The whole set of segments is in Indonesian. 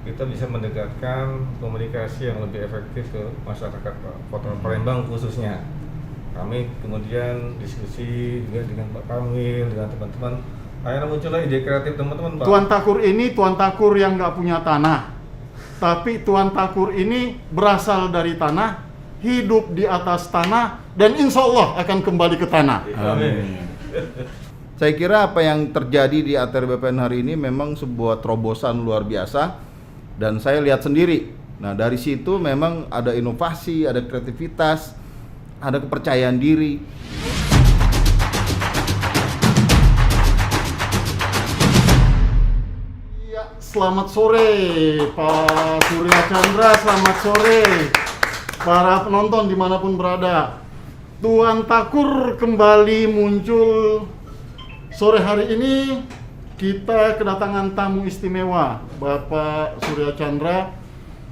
kita bisa mendekatkan komunikasi yang lebih efektif ke masyarakat Kota Palembang khususnya. Kami kemudian diskusi juga dengan Pak Kamil, dengan teman-teman. Akhirnya muncullah ide kreatif teman-teman, Pak. Tuan Takur ini Tuan Takur yang nggak punya tanah, tapi Tuan Takur ini berasal dari tanah, hidup di atas tanah, dan insya Allah akan kembali ke tanah. Amin. Saya kira apa yang terjadi di ATR BPN hari ini memang sebuah terobosan luar biasa, dan saya lihat sendiri. Nah, dari situ memang ada inovasi, ada kreativitas, ada kepercayaan diri. Ya, selamat sore Pak Surya Chandra, selamat sore para penonton dimanapun berada. Tuan Takur kembali muncul. Sore hari ini kita kedatangan tamu istimewa, Bapak Surya Chandra,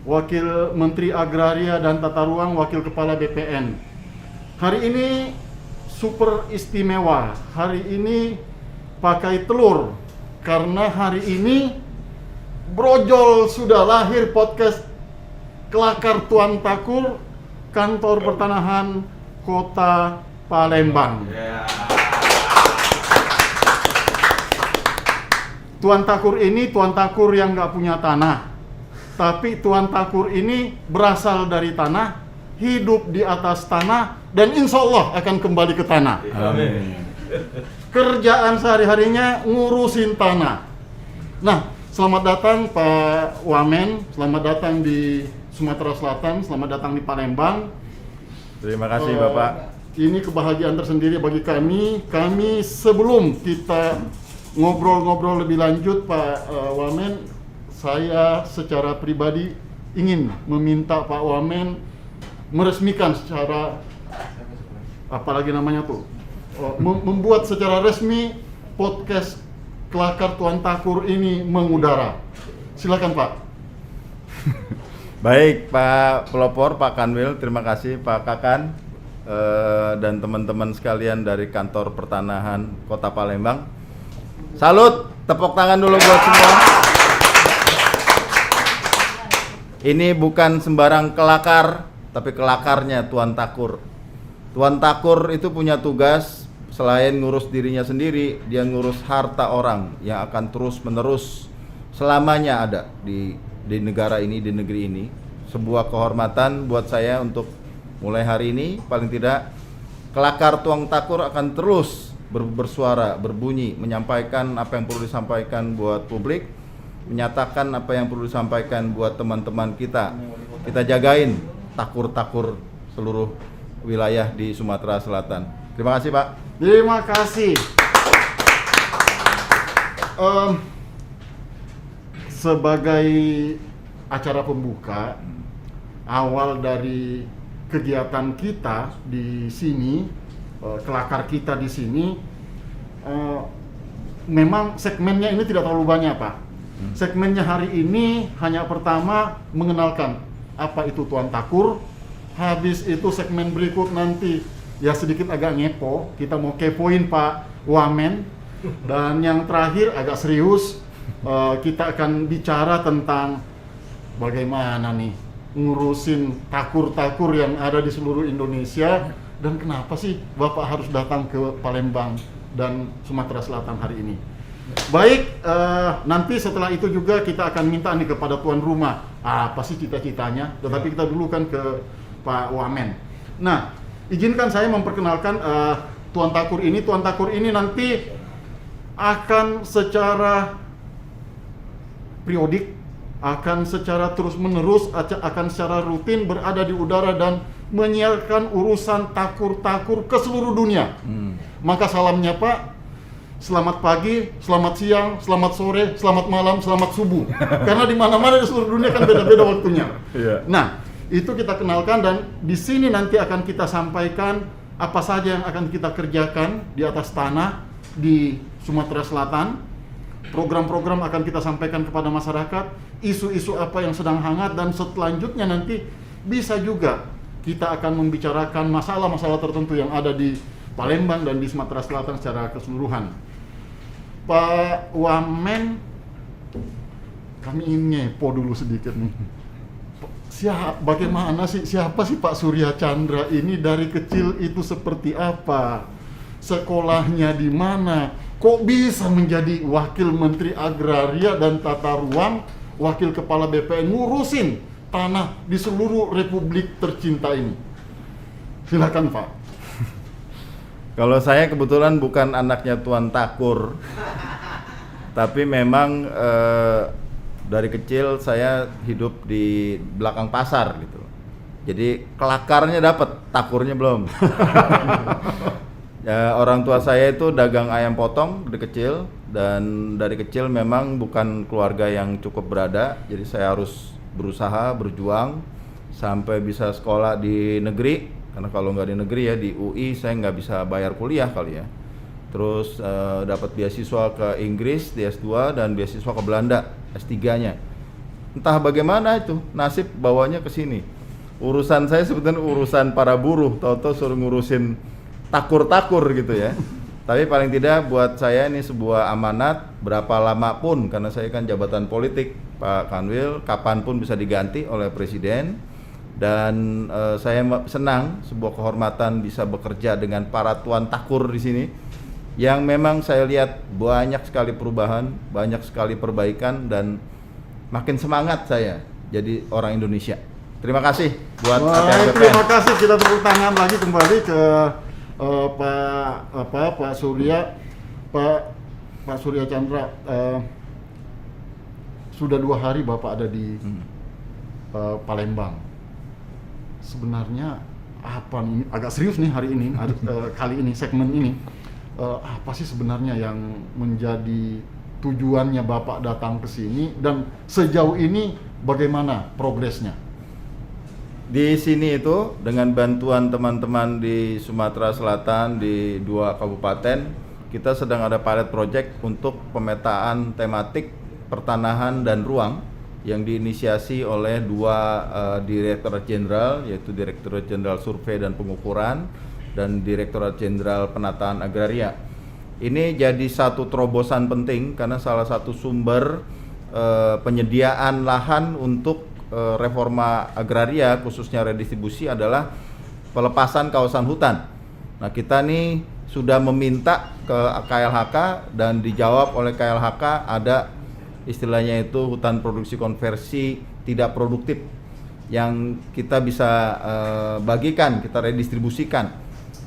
Wakil Menteri Agraria dan Tata Ruang, Wakil Kepala BPN. Hari ini super istimewa, hari ini pakai telur, karena hari ini brojol sudah lahir podcast Kelakar Tuan Takur, Kantor Pertanahan Kota Palembang. Tuan Takur ini Tuan Takur yang nggak punya tanah, tapi Tuan Takur ini berasal dari tanah, hidup di atas tanah, dan insya Allah akan kembali ke tanah. Amin. Kerjaan sehari-harinya ngurusin tanah. Nah, selamat datang Pak Wamen, selamat datang di Sumatera Selatan, selamat datang di Palembang. Terima kasih Bapak. Ini kebahagiaan tersendiri bagi kami. Kami sebelum kita ngobrol-ngobrol lebih lanjut Pak Wamen, saya secara pribadi ingin meminta Pak Wamen meresmikan secara apalagi namanya tuh membuat secara resmi podcast Kelakar Tuan Takur ini mengudara. Silakan Pak. Baik Pak Pelopor, Pak Kanwil, terima kasih Pak Kakan dan teman-teman sekalian dari Kantor Pertanahan Kota Palembang. Salut, tepuk tangan dulu buat semua. Ini bukan sembarang kelakar, tapi kelakarnya Tuan Takur. Tuan Takur itu punya tugas selain ngurus dirinya sendiri, dia ngurus harta orang yang akan terus menerus selamanya ada di negara ini, di negeri ini. Sebuah kehormatan buat saya untuk mulai hari ini, paling tidak Kelakar Tuan Takur akan terus bersuara, berbunyi, menyampaikan apa yang perlu disampaikan buat publik, menyatakan apa yang perlu disampaikan buat teman-teman kita. Kita jagain takur-takur seluruh wilayah di Sumatera Selatan. Terima kasih Pak. Terima kasih. Sebagai acara pembuka, awal dari kegiatan kita di sini, kelakar kita di sini, memang segmennya ini tidak terlalu banyak Pak. Segmennya hari ini hanya pertama mengenalkan apa itu Tuan Takur. Habis itu segmen berikut nanti ya sedikit agak ngepo, kita mau kepoin Pak Wamen. Dan yang terakhir agak serius, kita akan bicara tentang bagaimana nih ngurusin takur-takur yang ada di seluruh Indonesia, dan kenapa sih Bapak harus datang ke Palembang dan Sumatera Selatan hari ini. Baik, nanti setelah itu juga kita akan minta nih kepada tuan rumah apa sih cita-citanya, tetapi kita dulu kan ke Pak Wamen. Nah, izinkan saya memperkenalkan Tuan Takur ini. Tuan Takur ini nanti akan secara periodik, akan secara terus-menerus, akan secara rutin berada di udara dan menyiarkan urusan takur-takur ke seluruh dunia. Maka salamnya Pak, selamat pagi, selamat siang, selamat sore, selamat malam, selamat subuh. Karena di mana-mana di seluruh dunia kan beda-beda waktunya. Nah, itu kita kenalkan, dan di sini nanti akan kita sampaikan apa saja yang akan kita kerjakan di atas tanah di Sumatera Selatan. Program-program akan kita sampaikan kepada masyarakat, isu-isu apa yang sedang hangat, dan selanjutnya nanti bisa juga kita akan membicarakan masalah-masalah tertentu yang ada di Palembang dan di Sumatera Selatan secara keseluruhan. Pak Wamen, kami ingin ngepo dulu sedikit nih. Bagaimana sih, siapa sih Pak Surya Chandra ini, dari kecil itu seperti apa? Sekolahnya di mana? Kok bisa menjadi Wakil Menteri Agraria dan Tata Ruang, Wakil Kepala BPN, ngurusin tanah di seluruh Republik tercinta ini? Silakan Pak. Kalau saya kebetulan bukan anaknya Tuan Takur, tapi memang dari kecil saya hidup di belakang pasar gitu. Jadi kelakarnya dapat, takurnya belum. Ya, orang tua saya itu dagang ayam potong dari kecil, dan dari kecil memang bukan keluarga yang cukup berada. Jadi saya harus berusaha, berjuang sampai bisa sekolah di negeri. Karena kalau nggak di negeri ya di UI saya nggak bisa bayar kuliah kali ya. Terus dapat beasiswa ke Inggris di S2 dan beasiswa ke Belanda S3-nya. Entah bagaimana itu nasib bawanya ke sini. Urusan saya sebetulnya urusan para buruh, tahu-tahu suruh ngurusin takur-takur gitu ya. Tapi paling tidak buat saya ini sebuah amanat, berapa lama pun, karena saya kan jabatan politik Pak Kanwil, kapanpun bisa diganti oleh Presiden. Dan saya senang, sebuah kehormatan bisa bekerja dengan para tuan takur di sini, yang memang saya lihat banyak sekali perubahan, banyak sekali perbaikan, dan makin semangat saya jadi orang Indonesia. Terima kasih buat ATM BPN. Terima kasih, kita tepuk tangan lagi kembali ke Pak Surya, Pak Surya Chandra. Sudah 2 hari Bapak ada di Palembang. Sebenarnya apa nih, agak serius nih hari ini, kali ini segmen ini. Apa sih sebenarnya yang menjadi tujuannya Bapak datang ke sini, dan sejauh ini bagaimana progresnya? Di sini itu dengan bantuan teman-teman di Sumatera Selatan di 2 kabupaten, kita sedang ada pilot project untuk pemetaan tematik pertanahan dan ruang yang diinisiasi oleh 2 Direktorat Jenderal, yaitu Direktorat Jenderal Survei dan Pengukuran dan Direktorat Jenderal Penataan Agraria. Ini jadi satu terobosan penting karena salah satu sumber penyediaan lahan untuk reforma agraria, khususnya redistribusi, adalah pelepasan kawasan hutan. Nah, kita nih sudah meminta ke KLHK dan dijawab oleh KLHK ada istilahnya itu hutan produksi konversi tidak produktif yang kita bisa bagikan, kita redistribusikan.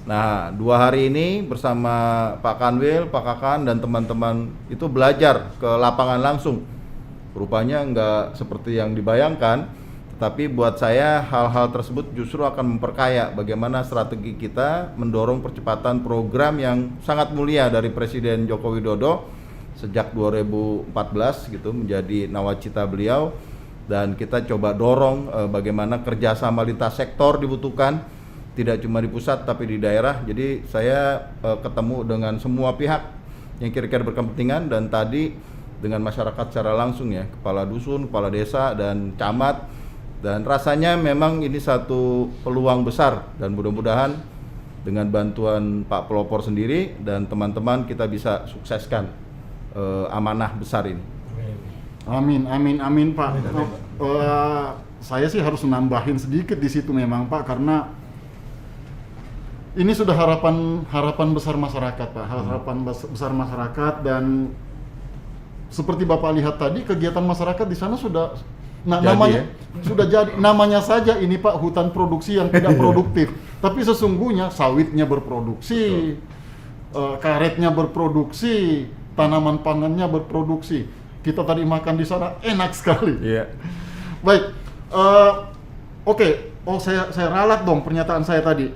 Nah, 2 hari ini bersama Pak Kanwil, Pak Kakan, dan teman-teman itu belajar ke lapangan langsung. Rupanya nggak seperti yang dibayangkan, tapi buat saya hal-hal tersebut justru akan memperkaya bagaimana strategi kita mendorong percepatan program yang sangat mulia dari Presiden Joko Widodo sejak 2014 gitu, menjadi nawacita beliau. Dan kita coba dorong bagaimana kerjasama lintas sektor dibutuhkan, tidak cuma di pusat tapi di daerah. Jadi saya ketemu dengan semua pihak yang kira-kira berkepentingan, dan tadi dengan masyarakat secara langsung ya, kepala dusun, kepala desa, dan camat. Dan rasanya memang ini satu peluang besar, dan mudah-mudahan dengan bantuan Pak Pelopor sendiri dan teman-teman kita bisa sukseskan amanah besar ini. Amin, amin, amin Pak. Saya sih harus nambahin sedikit di situ memang Pak, karena ini sudah harapan besar masyarakat Pak, harapan besar masyarakat. Dan seperti Bapak lihat tadi, kegiatan masyarakat di sana sudah namanya sudah jadi. Namanya saja ini Pak, hutan produksi yang tidak produktif. Tapi sesungguhnya sawitnya berproduksi, karetnya berproduksi, tanaman pangannya berproduksi. Kita tadi makan di sana enak sekali. Iya. Baik, oke. Saya ralat dong pernyataan saya tadi.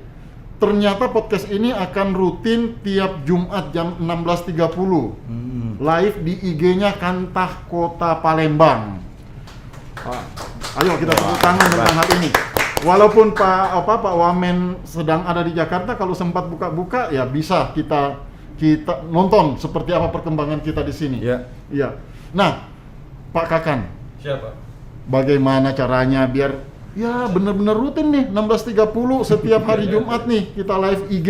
Ternyata podcast ini akan rutin tiap Jumat jam 16.30 live di IG-nya Kantah Kota Palembang. Ayo kita tepuk tangan tentang hal ini. Walaupun Pak Wamen sedang ada di Jakarta, kalau sempat buka-buka ya bisa kita nonton seperti apa perkembangan kita di sini. Iya. Iya. Nah, Pak Kakan. Siapa? Bagaimana caranya biar ya benar-benar rutin nih 16.30 setiap hari Jumat nih kita live IG.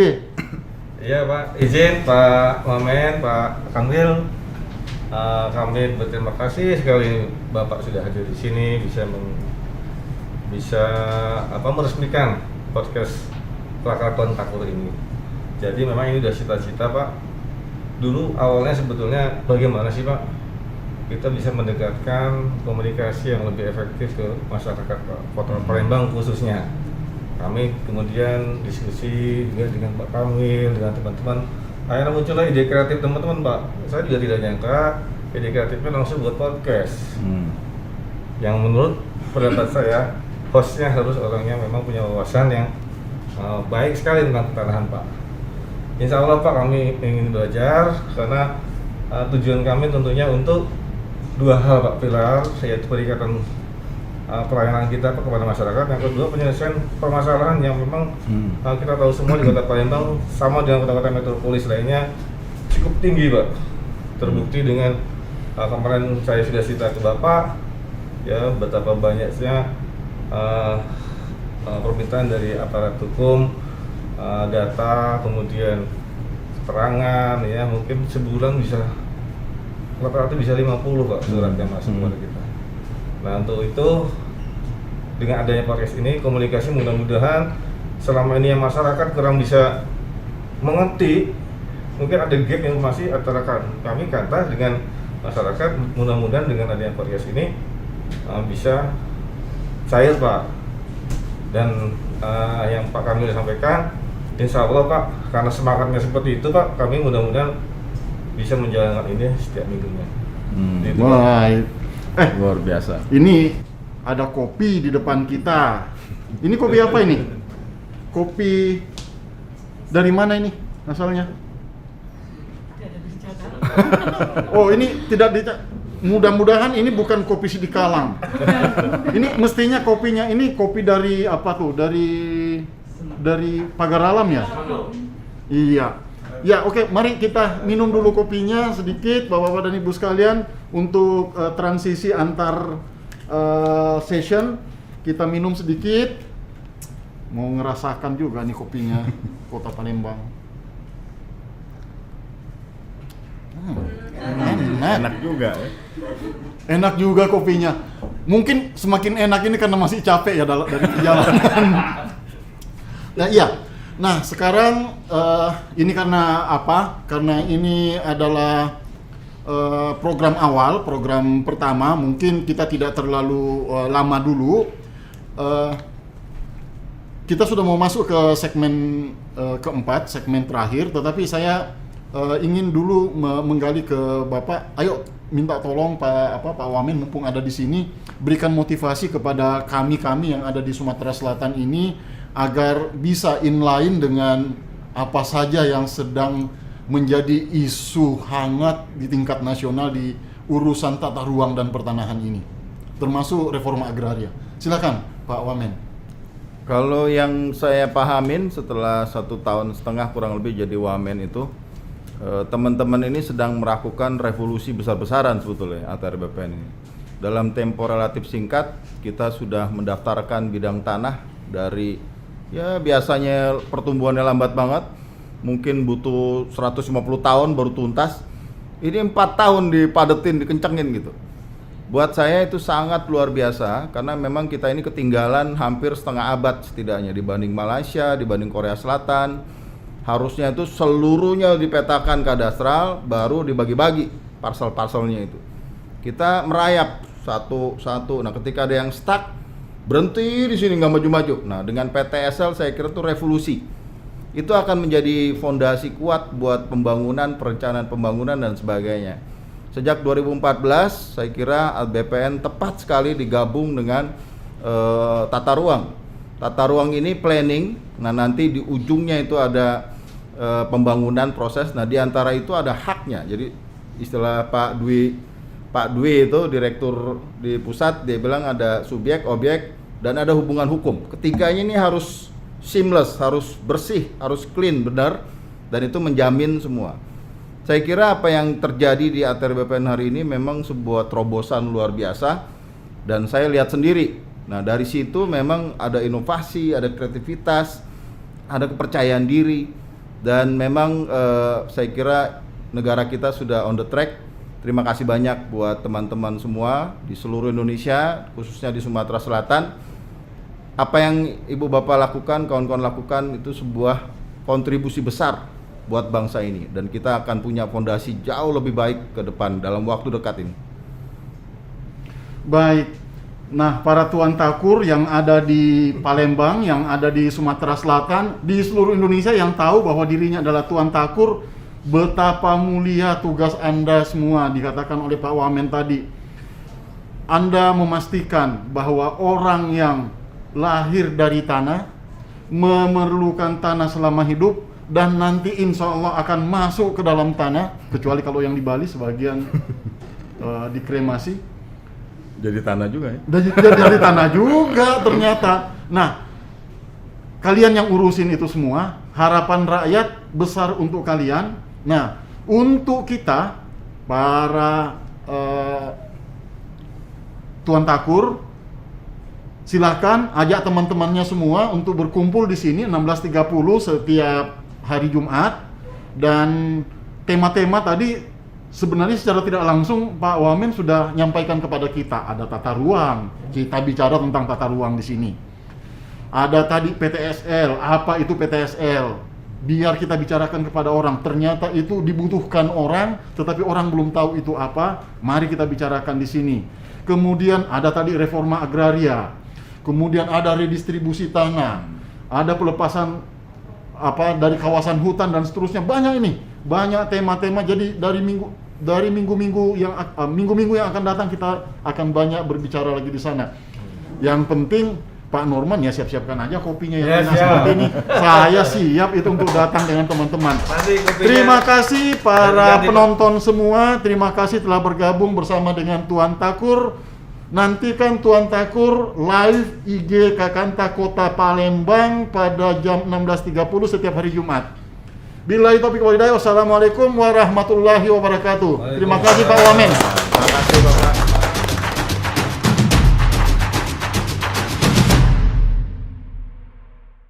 Iya Pak, izin Pak Wamen, Pak Kanwil. Kami berterima kasih sekali Bapak sudah hadir di sini, bisa meresmikan podcast Kelakar Tuan Takur ini. Jadi memang ini udah cita-cita Pak. Dulu awalnya sebetulnya bagaimana sih Pak kita bisa mendekatkan komunikasi yang lebih efektif ke masyarakat Kota Palembang khususnya. Kami kemudian diskusi juga dengan Pak Kamil, dengan teman-teman. Akhirnya muncullah ide kreatif teman-teman Pak. Saya juga tidak nyangka ide kreatifnya langsung buat podcast. Yang menurut pendapat saya hostnya harus orangnya memang punya wawasan yang baik sekali tentang pertanahan Pak. Insya Allah Pak kami ingin belajar karena tujuan kami tentunya untuk dua hal Pak pilar, yaitu peningkatan pelayanan kita kepada masyarakat. Yang kedua penyelesaian permasalahan yang memang kita tahu semua di Kota Palembang sama dengan kota-kota metropolis lainnya cukup tinggi Pak. Terbukti dengan kemarin saya sudah cerita ke Bapak ya betapa banyaknya permintaan dari aparat hukum, data, kemudian keterangan ya mungkin sebulan bisa rata-rata bisa 50 Pak surat yang masuk kepada kita. Nah untuk itu dengan adanya podcast ini komunikasi mudah-mudahan selama ini yang masyarakat kurang bisa mengerti, mungkin ada gap informasi antara kami kata dengan masyarakat. Mudah-mudahan dengan adanya podcast ini bisa cair Pak. Dan yang Pak Kamil sampaikan, insya Allah Pak, karena semangatnya seperti itu Pak, kami mudah-mudahan bisa menjalankan ini setiap minggunya. Gitu, wah, luar biasa. Ini ada kopi di depan kita. Ini kopi apa ini? Kopi dari mana ini asalnya? Oh ini tidak mudah-mudahan ini bukan kopi Sidikalang. Ini mestinya kopinya ini kopi dari apa tuh? Dari Pagar Alam ya? Iya. Ya oke, mari kita minum dulu kopinya sedikit Bapak-bapak dan Ibu sekalian untuk transisi antar session. Kita minum sedikit. Mau ngerasakan juga nih kopinya Kota Palembang. Enak juga ya. Enak juga kopinya. Mungkin semakin enak ini karena masih capek ya dari perjalanan. Nah iya. Nah sekarang ini karena apa? Karena ini adalah program awal, program pertama. Mungkin kita tidak terlalu lama dulu. Kita sudah mau masuk ke segmen keempat, segmen terakhir. Tetapi saya ingin dulu menggali ke Bapak. Ayo minta tolong Pak Wamen mumpung ada di sini, berikan motivasi kepada kami yang ada di Sumatera Selatan ini agar bisa inline dengan apa saja yang sedang menjadi isu hangat di tingkat nasional di urusan tata ruang dan pertanahan ini, termasuk reforma agraria. Silakan Pak Wamen. Kalau yang saya pahamin setelah 1,5 tahun kurang lebih jadi Wamen itu, teman-teman ini sedang melakukan revolusi besar-besaran sebetulnya ATR BPN ini. Dalam tempo relatif singkat, kita sudah mendaftarkan bidang tanah dari ya biasanya pertumbuhannya lambat banget, mungkin butuh 150 tahun baru tuntas. Ini 4 tahun dipadetin, dikencengin gitu. Buat saya itu sangat luar biasa karena memang kita ini ketinggalan hampir setengah abad setidaknya dibanding Malaysia, dibanding Korea Selatan. Harusnya itu seluruhnya dipetakan kadastral baru dibagi-bagi parsel-parselnya itu. Kita merayap satu-satu. Nah, ketika ada yang stuck berhenti di sini nggak maju-maju. Nah, dengan PTSL saya kira itu revolusi. Itu akan menjadi fondasi kuat buat pembangunan, perencanaan pembangunan dan sebagainya. Sejak 2014 saya kira BPN tepat sekali digabung dengan tata ruang. Tata ruang ini planning. Nah, nanti di ujungnya itu ada pembangunan proses. Nah, di antara itu ada haknya. Jadi istilah Pak Dwi itu direktur di pusat, dia bilang ada subjek, objek dan ada hubungan hukum. Ketiganya ini harus seamless, harus bersih, harus clean, benar, dan itu menjamin semua. Saya kira apa yang terjadi di ATR BPN hari ini memang sebuah terobosan luar biasa dan saya lihat sendiri. Nah, dari situ memang ada inovasi, ada kreativitas, ada kepercayaan diri dan memang saya kira negara kita sudah on the track Terima kasih banyak buat teman-teman semua di seluruh Indonesia, khususnya di Sumatera Selatan. Apa yang Ibu Bapak lakukan, kawan-kawan lakukan itu sebuah kontribusi besar buat bangsa ini, dan kita akan punya fondasi jauh lebih baik ke depan dalam waktu dekat ini. Baik. Nah, para tuan takur yang ada di Palembang, yang ada di Sumatera Selatan, di seluruh Indonesia yang tahu bahwa dirinya adalah tuan takur, betapa mulia tugas Anda semua, dikatakan oleh Pak Wamen tadi. Anda memastikan bahwa orang yang lahir dari tanah, memerlukan tanah selama hidup, dan nanti insya Allah akan masuk ke dalam tanah, kecuali kalau yang di Bali sebagian dikremasi. Jadi tanah juga ya? Dari tanah juga ternyata. Nah, kalian yang urusin itu semua, harapan rakyat besar untuk kalian. Nah, untuk kita, para tuan takur, silakan ajak teman-temannya semua untuk berkumpul di sini 16.30 setiap hari Jumat. Dan tema-tema tadi sebenarnya secara tidak langsung Pak Wamen sudah nyampaikan kepada kita. Ada tata ruang, kita bicara tentang tata ruang di sini. Ada tadi PTSL, apa itu PTSL? Biar kita bicarakan kepada orang, ternyata itu dibutuhkan orang, tetapi orang belum tahu itu apa. Mari kita bicarakan di sini. Kemudian ada tadi reforma agraria, kemudian ada redistribusi tanah, ada pelepasan dari kawasan hutan dan seterusnya. Banyak ini, banyak tema-tema. Jadi dari minggu-minggu yang akan datang kita akan banyak berbicara lagi di sana. Yang penting Pak Norman ya siap-siapkan aja kopinya yang enak seperti ini. Saya siap itu untuk datang dengan teman-teman. Terima kasih para penonton semua. Terima kasih telah bergabung bersama dengan Tuan Takur. Nantikan Tuan Takur live IG Kakanta Kota Palembang pada jam 16.30 setiap hari Jumat. Billahi taufiq wal hidayah. Wassalamualaikum warahmatullahi wabarakatuh. Terima kasih Pak Wamen. Terima kasih Bapak.